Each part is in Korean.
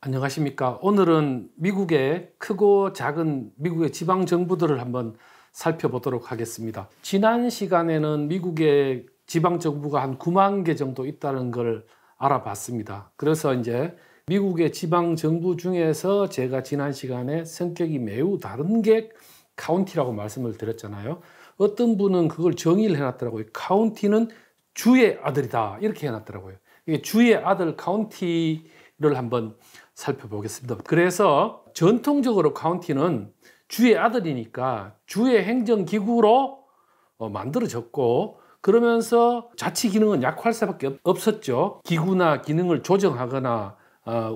안녕하십니까. 오늘은 미국의 크고 작은 미국의 지방 정부들을 한번 살펴보도록 하겠습니다. 지난 시간에는 미국의 지방 정부가 한 9만 개 정도 있다는 걸 알아봤습니다. 그래서 이제 미국의 지방 정부 중에서 제가 지난 시간에 성격이 매우 다른 게 카운티라고 말씀을 드렸잖아요. 어떤 분은 그걸 정의를 해놨더라고요. 카운티는 주의 아들이다, 이렇게 해놨더라고요. 이게 주의 아들 카운티를 한번 살펴보겠습니다. 그래서 전통적으로 카운티는 주의 아들이니까 주의 행정기구로 만들어졌고, 그러면서 자치 기능은 약화할 수밖에 없었죠. 기구나 기능을 조정하거나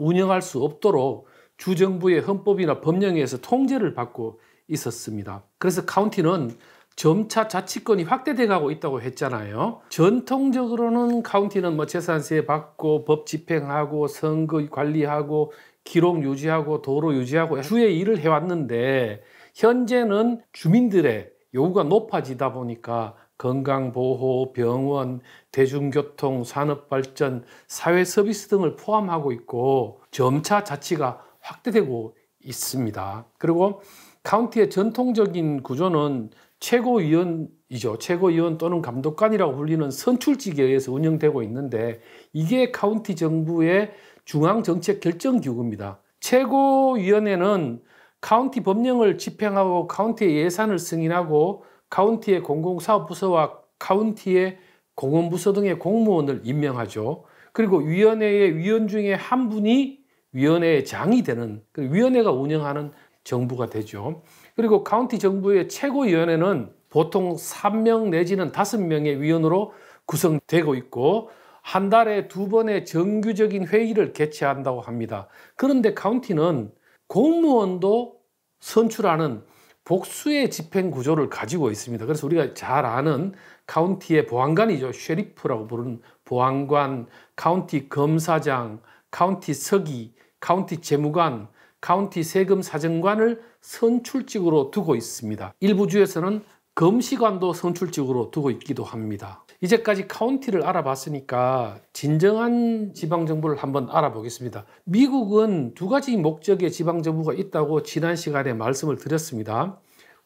운영할 수 없도록 주정부의 헌법이나 법령에 의해서 통제를 받고 있었습니다. 그래서 카운티는 점차 자치권이 확대돼 가고 있다고 했잖아요. 전통적으로는 카운티는 재산세 받고 법 집행하고 선거 관리하고 기록 유지하고 도로 유지하고 주의 일을 해왔는데, 현재는 주민들의 요구가 높아지다 보니까 건강보호, 병원, 대중교통, 산업발전, 사회서비스 등을 포함하고 있고 점차 자치가 확대되고 있습니다. 그리고 카운티의 전통적인 구조는 최고위원이죠. 최고위원 또는 감독관이라고 불리는 선출직에 의해서 운영되고 있는데, 이게 카운티 정부의 중앙정책 결정기구입니다. 최고위원회는 카운티 법령을 집행하고 카운티의 예산을 승인하고 카운티의 공공사업부서와 카운티의 공원부서 등의 공무원을 임명하죠. 그리고 위원회의 위원 중에 한 분이 위원회의 장이 되는, 위원회가 운영하는 정부가 되죠. 그리고 카운티 정부의 최고위원회는 보통 3명 내지는 5명의 위원으로 구성되고 있고 한 달에 2번의 정규적인 회의를 개최한다고 합니다. 그런데 카운티는 공무원도 선출하는 복수의 집행 구조를 가지고 있습니다. 그래서 우리가 잘 아는 카운티의 보안관이죠. 셰리프라고 부르는 보안관, 카운티 검사장, 카운티 서기, 카운티 재무관, 카운티 세금 사정관을 선출직으로 두고 있습니다. 일부 주에서는 검시관도 선출직으로 두고 있기도 합니다. 이제까지 카운티를 알아봤으니까 진정한 지방정부를 한번 알아보겠습니다. 미국은 2가지 목적의 지방정부가 있다고 지난 시간에 말씀을 드렸습니다.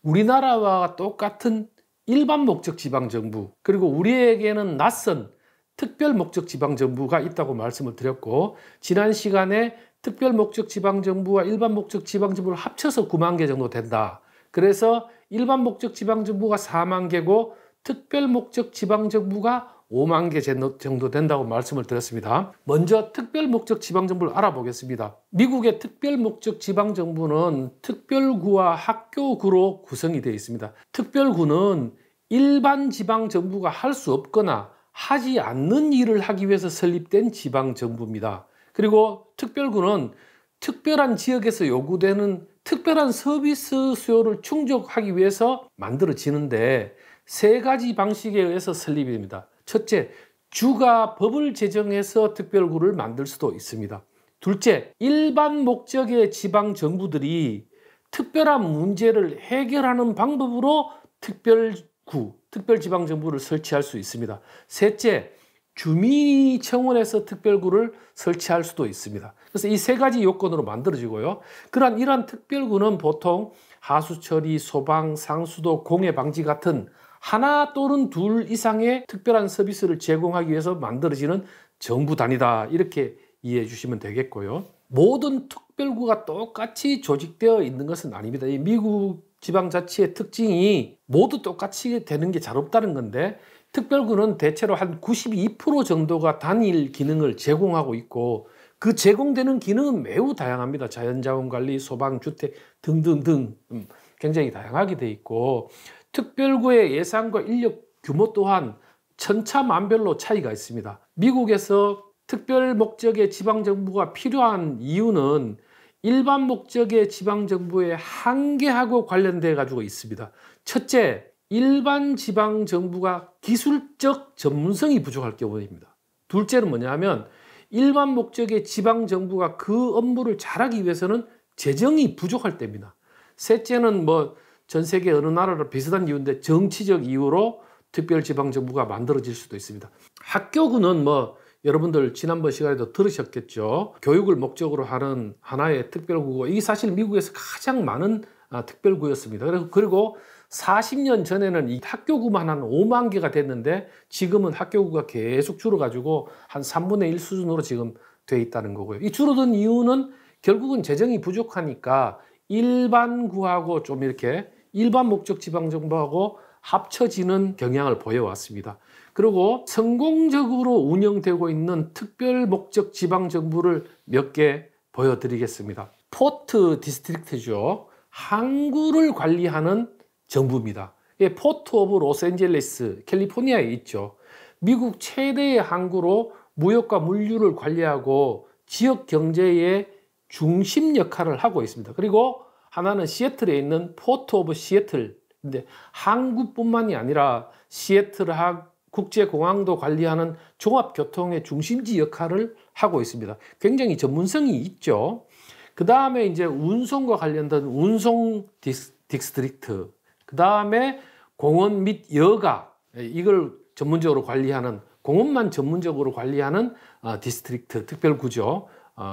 우리나라와 똑같은 일반 목적 지방정부, 그리고 우리에게는 낯선 특별 목적 지방정부가 있다고 말씀을 드렸고, 지난 시간에 특별 목적 지방정부와 일반 목적 지방정부를 합쳐서 9만 개 정도 된다. 그래서 일반 목적 지방정부가 4만 개고 특별 목적 지방정부가 5만 개 정도 된다고 말씀을 드렸습니다. 먼저 특별 목적 지방정부를 알아보겠습니다. 미국의 특별 목적 지방정부는 특별구와 학교구로 구성이 되어 있습니다. 특별구는 일반 지방정부가 할 수 없거나 하지 않는 일을 하기 위해서 설립된 지방정부입니다. 그리고 특별구는 특별한 지역에서 요구되는 특별한 서비스 수요를 충족하기 위해서 만들어지는데 3가지 방식에 의해서 설립이 됩니다. 첫째, 주가 법을 제정해서 특별구를 만들 수도 있습니다. 둘째, 일반 목적의 지방정부들이 특별한 문제를 해결하는 방법으로 특별구, 특별지방정부를 설치할 수 있습니다. 셋째, 주민이 청원해서 특별구를 설치할 수도 있습니다. 그래서 이 3가지 요건으로 만들어지고요. 이러한 특별구는 보통 하수처리, 소방, 상수도, 공해 방지 같은 하나 또는 둘 이상의 특별한 서비스를 제공하기 위해서 만들어지는 정부 단위다, 이렇게 이해해 주시면 되겠고요. 모든 특별구가 똑같이 조직되어 있는 것은 아닙니다. 이 미국 지방자치의 특징이 모두 똑같이 되는 게 잘 없다는 건데, 특별구는 대체로 한 92% 정도가 단일 기능을 제공하고 있고 그 제공되는 기능은 매우 다양합니다. 자연자원관리, 소방, 주택 등등등 굉장히 다양하게 돼 있고, 특별구의 예산과 인력 규모 또한 천차만별로 차이가 있습니다. 미국에서 특별 목적의 지방정부가 필요한 이유는 일반 목적의 지방정부의 한계하고 관련돼 가지고 있습니다. 첫째, 일반 지방정부가 기술적 전문성이 부족할 경우입니다. 둘째는 뭐냐면 일반 목적의 지방정부가 그 업무를 잘하기 위해서는 재정이 부족할 때입니다. 셋째는 전 세계 어느 나라로 비슷한 이유인데 정치적 이유로 특별지방정부가 만들어질 수도 있습니다. 학교구는 여러분들 지난번 시간에도 들으셨겠죠. 교육을 목적으로 하는 하나의 특별구고, 이게 사실 미국에서 가장 많은 특별구였습니다. 그리고 40년 전에는 이 학교구만 한 5만 개가 됐는데 지금은 학교구가 계속 줄어가지고 한 3분의 1 수준으로 지금 돼 있다는 거고요. 이 줄어든 이유는 결국은 재정이 부족하니까 일반구하고 좀 이렇게 일반 목적 지방정부하고 합쳐지는 경향을 보여왔습니다. 그리고 성공적으로 운영되고 있는 특별 목적 지방정부를 몇 개 보여드리겠습니다. 포트 디스트릭트죠. 항구를 관리하는 정부입니다. 포트 오브 로스앤젤레스, 캘리포니아에 있죠. 미국 최대의 항구로 무역과 물류를 관리하고 지역 경제의 중심 역할을 하고 있습니다. 그리고 하나는 시애틀에 있는 포트 오브 시애틀인데 항구뿐만이 아니라 시애틀 국제공항도 관리하는 종합교통의 중심지 역할을 하고 있습니다. 굉장히 전문성이 있죠. 그 다음에 이제 운송과 관련된 운송 디스트릭트, 그 다음에 공원 및 여가, 이걸 전문적으로 관리하는, 공원만 전문적으로 관리하는 디스트릭트, 특별구죠.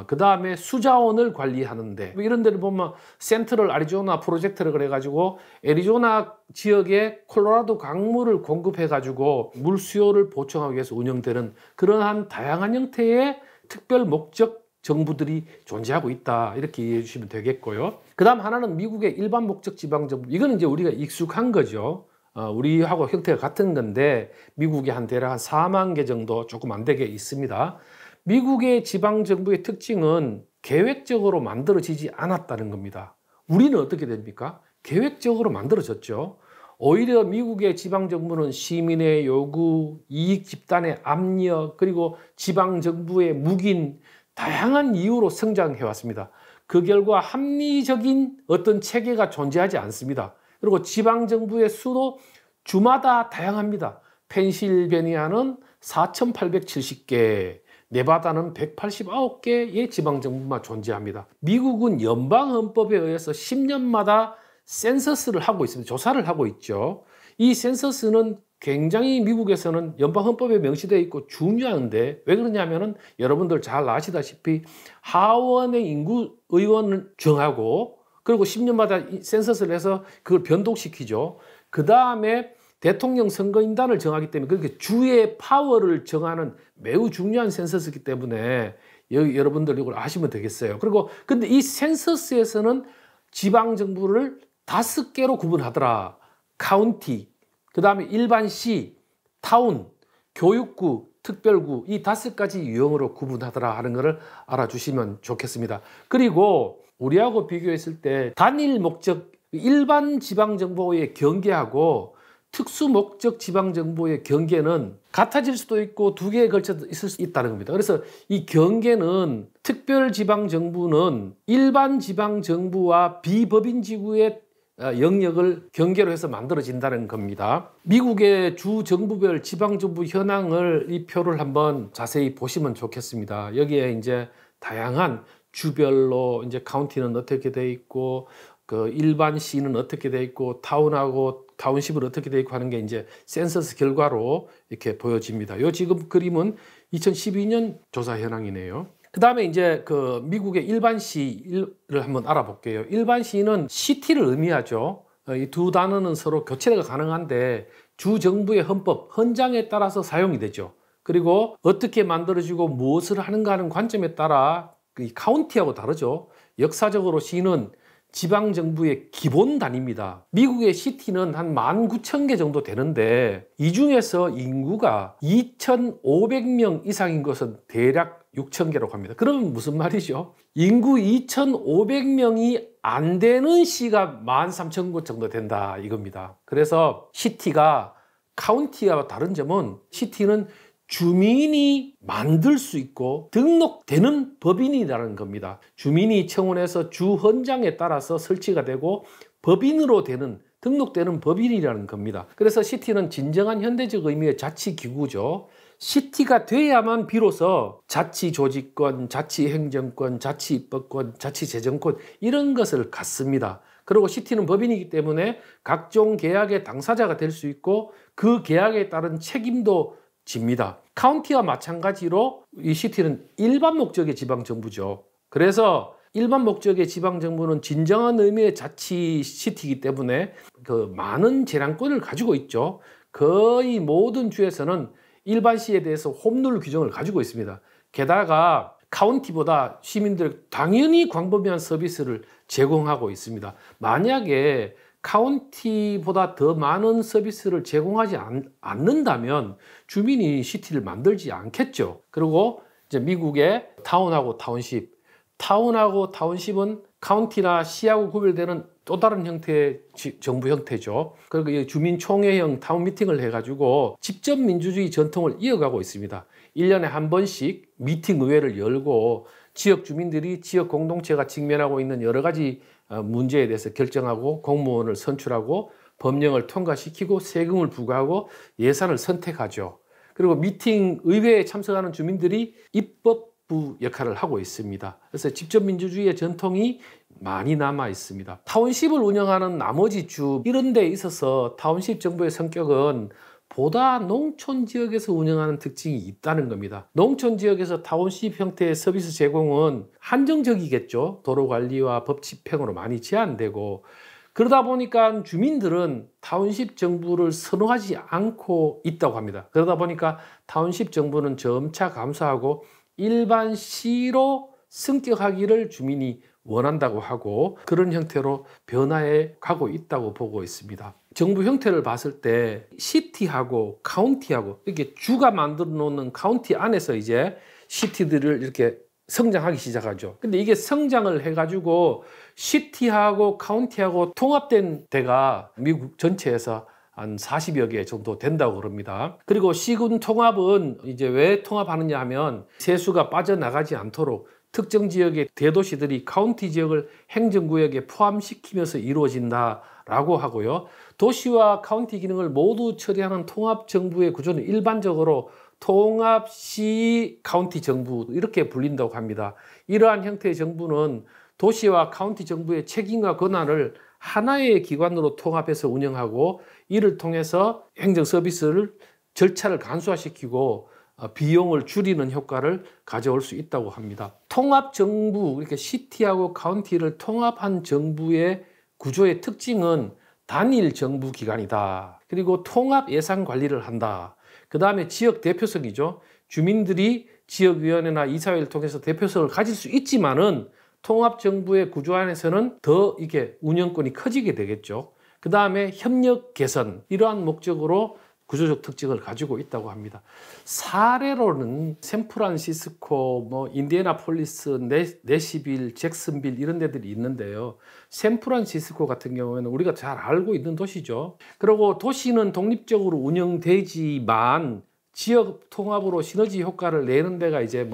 그 다음에 수자원을 관리하는데, 이런 데를 보면 센트럴 애리조나 프로젝트를 그래가지고 애리조나 지역에 콜로라도 강물을 공급해가지고 물 수요를 보충하기 위해서 운영되는 그러한 다양한 형태의 특별 목적 정부들이 존재하고 있다, 이렇게 이해해 주시면 되겠고요. 그 다음 하나는 미국의 일반 목적 지방정부. 이거는 이제 우리가 익숙한 거죠. 우리하고 형태가 같은 건데 미국에 대략 한 4만 개 정도, 조금 안 되게 있습니다. 미국의 지방정부의 특징은 계획적으로 만들어지지 않았다는 겁니다. 우리는 어떻게 됩니까? 계획적으로 만들어졌죠. 오히려 미국의 지방정부는 시민의 요구, 이익 집단의 압력, 그리고 지방정부의 묵인, 다양한 이유로 성장해 왔습니다. 그 결과 합리적인 어떤 체계가 존재하지 않습니다. 그리고 지방정부의 수도 주마다 다양합니다. 펜실베니아는 4,870개, 네바다는 189개의 지방정부만 존재합니다. 미국은 연방헌법에 의해서 10년마다 센서스를 하고 있습니다. 조사를 하고 있죠. 이 센서스는 굉장히 미국에서는 연방헌법에 명시되어 있고 중요한데, 왜 그러냐면은 여러분들 잘 아시다시피 하원의 인구 의원을 정하고, 그리고 10년마다 센서스를 해서 그걸 변동시키죠. 그 다음에 대통령 선거인단을 정하기 때문에 그렇게 주의 파워를 정하는 매우 중요한 센서스이기 때문에 여러분들 이걸 아시면 되겠어요. 그리고 근데 이 센서스에서는 지방정부를 5개로 구분하더라. 카운티, 그 다음에 일반시, 타운, 교육구, 특별구, 이 5가지 유형으로 구분하더라 하는 것을 알아주시면 좋겠습니다. 그리고 우리하고 비교했을 때 단일 목적 일반 지방정부의 경계하고 특수 목적 지방정부의 경계는 같아질 수도 있고 2개에 걸쳐 있을 수 있다는 겁니다. 그래서 이 경계는 특별 지방정부는 일반 지방정부와 비법인지구의 영역을 경계로 해서 만들어진다는 겁니다. 미국의 주 정부별 지방정부 현황을 이 표를 한번 자세히 보시면 좋겠습니다. 여기에 이제 다양한 주별로 이제 카운티는 어떻게 돼 있고, 그 일반 시는 어떻게 돼 있고, 타운하고 타운십은 어떻게 돼 있고 하는 게 이제 센서스 결과로 이렇게 보여집니다. 요 지금 그림은 2012년 조사 현황이네요. 그 다음에 이제 그 미국의 일반 시를 한번 알아볼게요. 일반 시는 시티를 의미하죠. 이 두 단어는 서로 교체가 가능한데 주 정부의 헌법, 헌장에 따라서 사용이 되죠. 그리고 어떻게 만들어지고 무엇을 하는가 하는 관점에 따라 이 카운티하고 다르죠. 역사적으로 시는 지방정부의 기본 단위입니다. 미국의 시티는 한 19,000개 정도 되는데 이 중에서 인구가 2,500명 이상인 것은 대략 6,000개라고 합니다. 그러면 무슨 말이죠? 인구 2,500명이 안 되는 시가 13,000곳 정도 된다 이겁니다. 그래서 시티가 카운티와 다른 점은 시티는 주민이 만들 수 있고 등록되는 법인이라는 겁니다. 주민이 청원해서 주 헌장에 따라서 설치가 되고 법인으로 되는, 등록되는 법인이라는 겁니다. 그래서 시티는 진정한 현대적 의미의 자치기구죠. 시티가 돼야만 비로소 자치조직권, 자치행정권, 자치입법권, 자치재정권 이런 것을 갖습니다. 그리고 시티는 법인이기 때문에 각종 계약의 당사자가 될 수 있고 그 계약에 따른 책임도 이루어집니다. 카운티와 마찬가지로 이 시티는 일반 목적의 지방정부죠. 그래서 일반 목적의 지방정부는 진정한 의미의 자치 시티이기 때문에 그 많은 재량권을 가지고 있죠. 거의 모든 주에서는 일반 시에 대해서 홈룰 규정을 가지고 있습니다. 게다가 카운티보다 시민들 당연히 광범위한 서비스를 제공하고 있습니다. 만약에 카운티보다 더 많은 서비스를 제공하지 않는다면 주민이 시티를 만들지 않겠죠. 그리고 이제 미국의 타운하고 타운십, 타운하고 타운십은 카운티나 시하고 구별되는 또 다른 형태의 정부 형태죠. 그리고 주민총회형 타운 미팅을 해가지고 직접 민주주의 전통을 이어가고 있습니다. 1년에 한 번씩 미팅 의회를 열고 지역 주민들이 지역 공동체가 직면하고 있는 여러 가지 문제에 대해서 결정하고 공무원을 선출하고 법령을 통과시키고 세금을 부과하고 예산을 선택하죠. 그리고 미팅 의회에 참석하는 주민들이 입법부 역할을 하고 있습니다. 그래서 직접 민주주의의 전통이 많이 남아 있습니다. 타운십을 운영하는 나머지 주 이런 데에 있어서 타운십 정부의 성격은 보다 농촌 지역에서 운영하는 특징이 있다는 겁니다. 농촌 지역에서 타운십 형태의 서비스 제공은 한정적이겠죠. 도로 관리와 법 집행으로 많이 제한되고, 그러다 보니까 주민들은 타운십 정부를 선호하지 않고 있다고 합니다. 그러다 보니까 타운십 정부는 점차 감소하고 일반 시로 승격하기를 주민이 원한다고 하고, 그런 형태로 변화해 가고 있다고 보고 있습니다. 정부 형태를 봤을 때 시티하고 카운티하고 이렇게 주가 만들어 놓는 카운티 안에서 이제 시티들을 이렇게 성장하기 시작하죠. 근데 이게 성장을 해가지고 시티하고 카운티하고 통합된 데가 미국 전체에서 한 40여 개 정도 된다고 그럽니다. 그리고 시군 통합은 이제 왜 통합하느냐 하면 세수가 빠져나가지 않도록 특정 지역의 대도시들이 카운티 지역을 행정구역에 포함시키면서 이루어진다라고 하고요. 도시와 카운티 기능을 모두 처리하는 통합정부의 구조는 일반적으로 통합시 카운티 정부 이렇게 불린다고 합니다. 이러한 형태의 정부는 도시와 카운티 정부의 책임과 권한을 하나의 기관으로 통합해서 운영하고, 이를 통해서 행정 서비스를 절차를 간소화시키고 비용을 줄이는 효과를 가져올 수 있다고 합니다. 통합정부, 이렇게 시티하고 카운티를 통합한 정부의 구조의 특징은 단일 정부 기관이다. 그리고 통합 예산 관리를 한다. 그 다음에 지역 대표성이죠. 주민들이 지역위원회나 이사회를 통해서 대표성을 가질 수 있지만은 통합정부의 구조 안에서는 더 이게 운영권이 커지게 되겠죠. 그 다음에 협력 개선, 이러한 목적으로 구조적 특징을 가지고 있다고 합니다. 사례로는 샌프란시스코, 인디애나폴리스, 내시빌, 잭슨빌 이런 데들이 있는데요. 샌프란시스코 같은 경우에는 우리가 잘 알고 있는 도시죠. 그리고 도시는 독립적으로 운영되지만 지역 통합으로 시너지 효과를 내는 데가 이제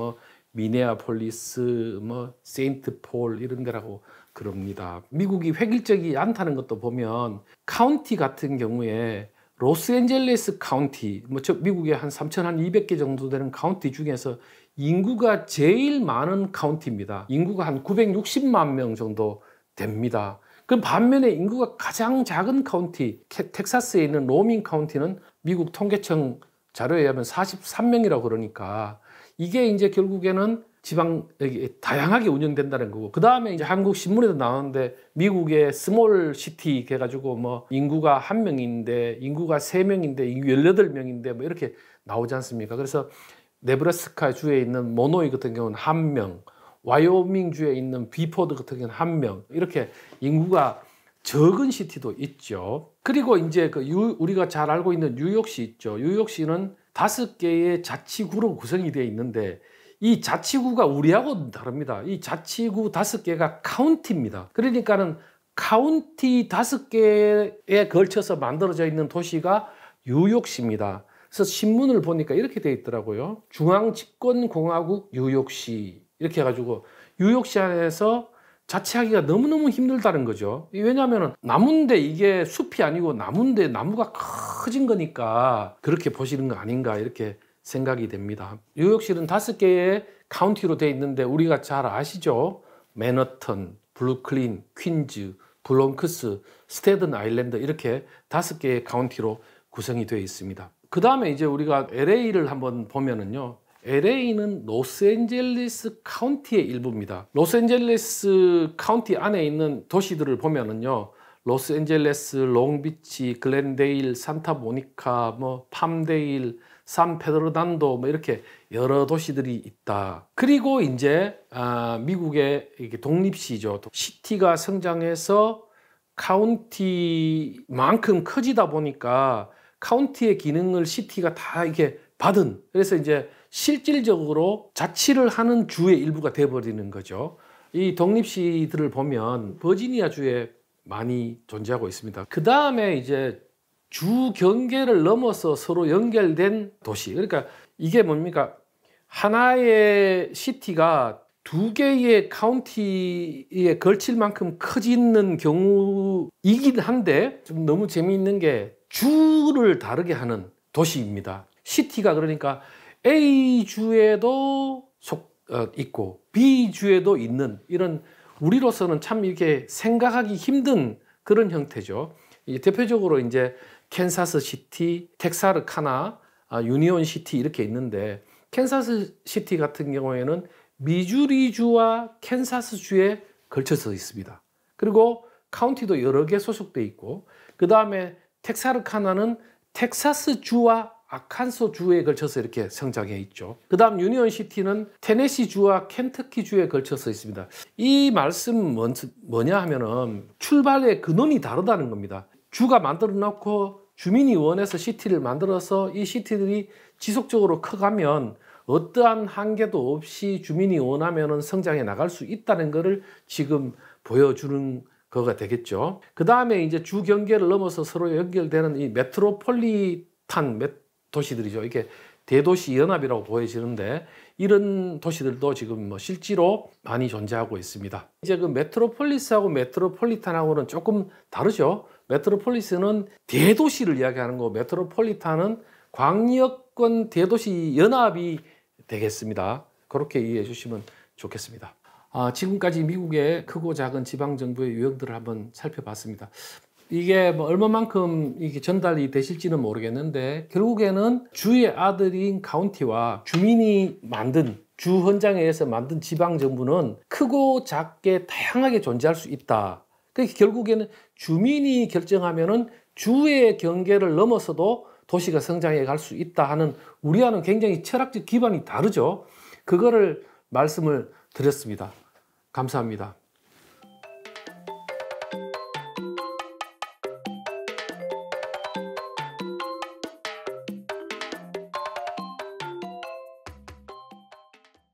미네아폴리스, 세인트폴 이런 데라고 그럽니다. 미국이 획일적이 않다는 것도 보면 카운티 같은 경우에 로스앤젤레스 카운티, 미국에 한 3,200개 정도 되는 카운티 중에서 인구가 제일 많은 카운티입니다. 인구가 한 960만 명 정도 됩니다. 그 반면에 인구가 가장 작은 카운티, 텍사스에 있는 로밍 카운티는 미국 통계청 자료에 의하면 43명이라고 그러니까 이게 이제 결국에는 지방 다양하게 운영된다는 거고, 그 다음에 이제 한국 신문에도 나오는데 미국의 스몰 시티 해가지고 인구가 1명인데 인구가 3명인데 인구 18명인데 이렇게 나오지 않습니까? 그래서 네브라스카 주에 있는 모노이 같은 경우는 1명, 와이오밍 주에 있는 비포드 같은 경우는 1명, 이렇게 인구가 적은 시티도 있죠. 그리고 이제 우리가 잘 알고 있는 뉴욕시 있죠. 뉴욕시는 5개의 자치구로 구성이 되어 있는데 이 자치구가 우리하고는 다릅니다. 이 자치구 5개가 카운티입니다. 그러니까는 카운티 5개에 걸쳐서 만들어져 있는 도시가 뉴욕시입니다. 그래서 신문을 보니까 이렇게 되어 있더라고요. 중앙집권공화국 뉴욕시 이렇게 해가지고 뉴욕시 안에서 자치하기가 너무너무 힘들다는 거죠. 왜냐하면 나무인데 이게 숲이 아니고 나무인데 나무가 커진 거니까 그렇게 보시는 거 아닌가 이렇게 생각이 됩니다. 뉴욕시는 5개의 카운티로 되어 있는데 우리가 잘 아시죠? 맨하튼, 브루클린, 퀸즈, 브롱크스, 스테든 아일랜드 이렇게 5개의 카운티로 구성이 되어 있습니다. 그 다음에 이제 우리가 LA를 한번 보면은요. LA는 로스앤젤레스 카운티의 일부입니다. 로스앤젤레스 카운티 안에 있는 도시들을 보면은요. 로스앤젤레스, 롱비치, 글렌데일, 산타모니카, 뭐 팜데일, 산페드로난도 뭐 이렇게 여러 도시들이 있다. 그리고 이제 미국의 이게 독립시죠. 시티가 성장해서 카운티만큼 커지다 보니까 카운티의 기능을 시티가 다 이렇게 받은, 그래서 이제 실질적으로 자치를 하는 주의 일부가 돼버리는 거죠. 이 독립시들을 보면 버지니아주에 많이 존재하고 있습니다. 그 다음에 이제 주 경계를 넘어서 서로 연결된 도시. 그러니까 이게 뭡니까? 하나의 시티가 두 개의 카운티에 걸칠 만큼 커지는 경우이긴 한데 좀 너무 재미있는 게 주를 다르게 하는 도시입니다. 시티가 그러니까 A주에도 있고 B주에도 있는 이런 우리로서는 참 이렇게 생각하기 힘든 그런 형태죠. 대표적으로 이제 캔사스 시티, 텍사르카나, 유니온 시티 이렇게 있는데 캔사스 시티 같은 경우에는 미주리주와 캔사스주에 걸쳐서 있습니다. 그리고 카운티도 여러 개 소속돼 있고 그 다음에 텍사르카나는 텍사스주와 아칸소주에 걸쳐서 이렇게 성장해 있죠. 그 다음 유니온 시티는 테네시주와 켄터키주에 걸쳐서 있습니다. 이 말씀 뭐냐 하면은 출발의 근원이 다르다는 겁니다. 주가 만들어 놓고 주민이 원해서 시티를 만들어서 이 시티들이 지속적으로 커가면 어떠한 한계도 없이 주민이 원하면 성장해 나갈 수 있다는 것을 지금 보여주는 거가 되겠죠. 그 다음에 이제 주 경계를 넘어서 서로 연결되는 이 메트로폴리탄 도시들이죠. 이게 대도시 연합이라고 보여지는데 이런 도시들도 지금 뭐 실제로 많이 존재하고 있습니다. 이제 그 메트로폴리스하고 메트로폴리탄하고는 조금 다르죠. 메트로폴리스는 대도시를 이야기하는 거고 메트로폴리탄은 광역권 대도시 연합이 되겠습니다. 그렇게 이해해 주시면 좋겠습니다. 지금까지 미국의 크고 작은 지방정부의 유형들을 한번 살펴봤습니다. 이게 뭐 얼마만큼 이게 전달이 되실지는 모르겠는데 결국에는 주의 아들인 카운티와 주민이 만든 주 헌장에서 만든 지방정부는 크고 작게 다양하게 존재할 수 있다. 그러니까 결국에는 주민이 결정하면은 주의 경계를 넘어서도 도시가 성장해 갈 수 있다 하는 우리와는 굉장히 철학적 기반이 다르죠. 그거를 말씀을 드렸습니다. 감사합니다.